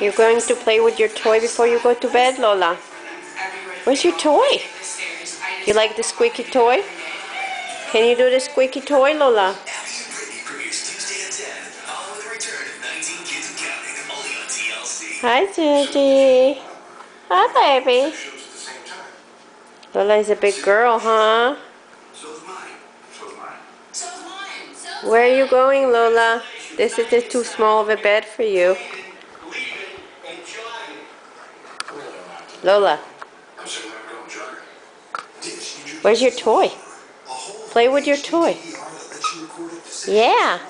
You're going to play with your toy before you go to bed, Lola? Where's your toy? You like the squeaky toy? Can you do the squeaky toy, Lola? Hi, Gigi. Hi, baby. Lola is a big girl, huh? Where are you going, Lola? This is too small of a bed for you. Lola. Where's your toy? Play with your toy. Yeah.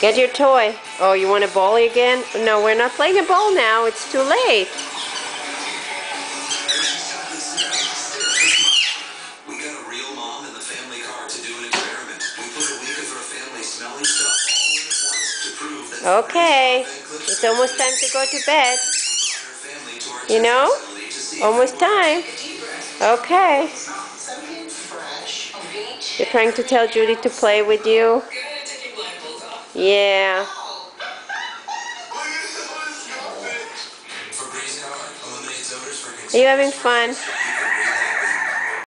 Get your toy. Oh, you want a ball again? No, we're not playing a ball now. It's too late. We got a real mom in the family car to do an experiment. We put a week of her family smelling stuff all in at once to prove that. Okay, it's almost time to go to bed. You know? Almost time. Okay. You're trying to tell Judy to play with you? Yeah. Are you having fun?